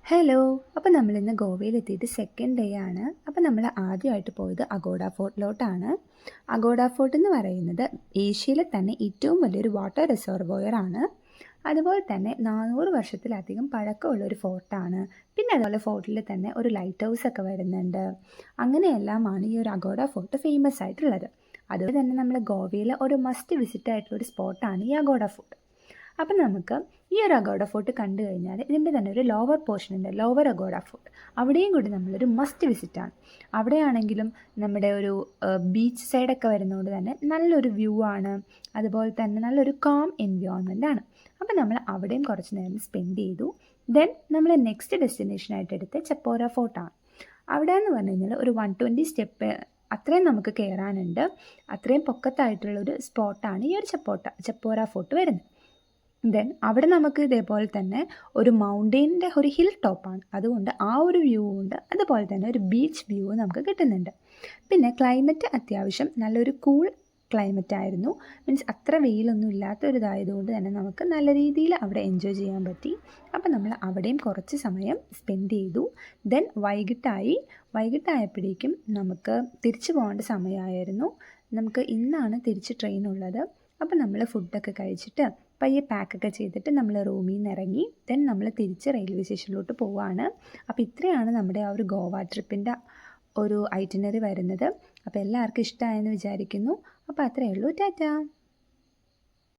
Hello. അപ്പോൾ നമ്മളിന്ന് ഗോവയിലെത്തിയിട്ട് second day ആണ്. അപ്പോൾ നമ്മൾ ആദ്യമായിട്ട് പോയത് അഗോഡ ഫോർട്ടിലോട്ടാണ്. അഗോഡ ഫോർട്ട് എന്ന് പറയുന്നത് ഏഷ്യയിലെ തന്നെ ഏറ്റവും വലിയൊരു വാട്ടർ റിസർവോയർ ആണ്. അതുപോലെ തന്നെ 400 വർഷത്തിലധികം പഴക്കമുള്ളൊരു ഫോർട്ടാണ്. പിന്നെ അതുപോലെ ഫോർട്ടിൽ തന്നെ ഒരു ലൈറ്റ് ഹൗസ് ഒക്കെ വരുന്നുണ്ട്. അങ്ങനെയെല്ലാമാണ് ഈ ഒരു അഗോഡ ഫോർട്ട് ഫേമസ് ആയിട്ടുള്ളത്. അതുപോലെ തന്നെ നമ്മൾ ഗോവയിലെ ഒരു മസ്റ്റ് വിസിറ്റ് ആയിട്ടുള്ള ഒരു സ്പോട്ടാണ് ഈ അഗോഡ ഫോർട്ട്. അപ്പം നമുക്ക് ഈ ഒരു അഗോഡ ഫോർട്ട് കണ്ടു കഴിഞ്ഞാൽ ഇതിൻ്റെ തന്നെ ഒരു ലോവർ പോർഷൻ ഉണ്ട്, ലോവർ അഗോഡ ഫോർട്ട്. അവിടെയും കൂടി നമ്മളൊരു മസ്റ്റ് വിസിറ്റാണ്. അവിടെയാണെങ്കിലും നമ്മുടെ ഒരു ബീച്ച് സൈഡൊക്കെ വരുന്നതുകൊണ്ട് തന്നെ നല്ലൊരു വ്യൂ ആണ്. അതുപോലെ തന്നെ നല്ലൊരു കാം എൻവയോൺമെൻ്റ് ആണ്. അപ്പം നമ്മൾ അവിടെയും കുറച്ച് നേരം സ്പെൻഡ് ചെയ്തു. ദെൻ നമ്മൾ നെക്സ്റ്റ് ഡെസ്റ്റിനേഷനായിട്ട് എടുത്ത് ചെപ്പോര ഫോർട്ടാണ്. അവിടെ എന്ന് പറഞ്ഞു കഴിഞ്ഞാൽ ഒരു 120 സ്റ്റെപ്പ് അത്രയും നമുക്ക് കയറാനുണ്ട്. അത്രയും പൊക്കത്തായിട്ടുള്ളൊരു സ്പോട്ടാണ് ഈ ഒരു ചെപ്പോര ഫോർട്ട് വരുന്നത്. ദെൻ അവിടെ നമുക്ക് ഇതേപോലെ തന്നെ ഒരു മൗണ്ടെയിൻ്റെ ഒരു ഹിൽ ടോപ്പാണ്. അതുകൊണ്ട് ആ ഒരു വ്യൂ ഉണ്ട്. അതുപോലെ തന്നെ ഒരു ബീച്ച് വ്യൂ നമുക്ക് കിട്ടുന്നുണ്ട്. പിന്നെ ക്ലൈമറ്റ് അത്യാവശ്യം നല്ലൊരു കൂൾ ക്ലൈമറ്റ് ആയിരുന്നു. മീൻസ് അത്ര വെയിലൊന്നും ഇല്ലാത്തൊരിതായതുകൊണ്ട് തന്നെ നമുക്ക് നല്ല രീതിയിൽ അവിടെ എൻജോയ് ചെയ്യാൻ പറ്റി. അപ്പം നമ്മൾ അവിടെയും കുറച്ച് സമയം സ്പെൻഡ് ചെയ്തു. ദെൻ വൈകിട്ടായപ്പോഴേക്കും നമുക്ക് തിരിച്ചു പോകേണ്ട സമയമായിരുന്നു. നമുക്ക് ഇന്നാണ് തിരിച്ച് ട്രെയിൻ ഉള്ളത്. അപ്പം നമ്മൾ ഫുഡൊക്കെ കഴിച്ചിട്ട് പയ്യെ പാക്കൊക്കെ ചെയ്തിട്ട് നമ്മൾ റൂമിൽ നിന്ന് ഇറങ്ങി. ദെൻ നമ്മൾ തിരിച്ച് റെയിൽവേ സ്റ്റേഷനിലോട്ട് പോവുകയാണ്. അപ്പോൾ ഇത്രയാണ് നമ്മുടെ ആ ഒരു ഗോവ ട്രിപ്പിൻ്റെ ഒരു ഐറ്റിനറി വരുന്നത്. അപ്പോൾ എല്ലാവർക്കും ഇഷ്ടമായെന്ന് വിചാരിക്കുന്നു. അപ്പോൾ അത്രയേ ഉള്ളൂ. ടാറ്റാ.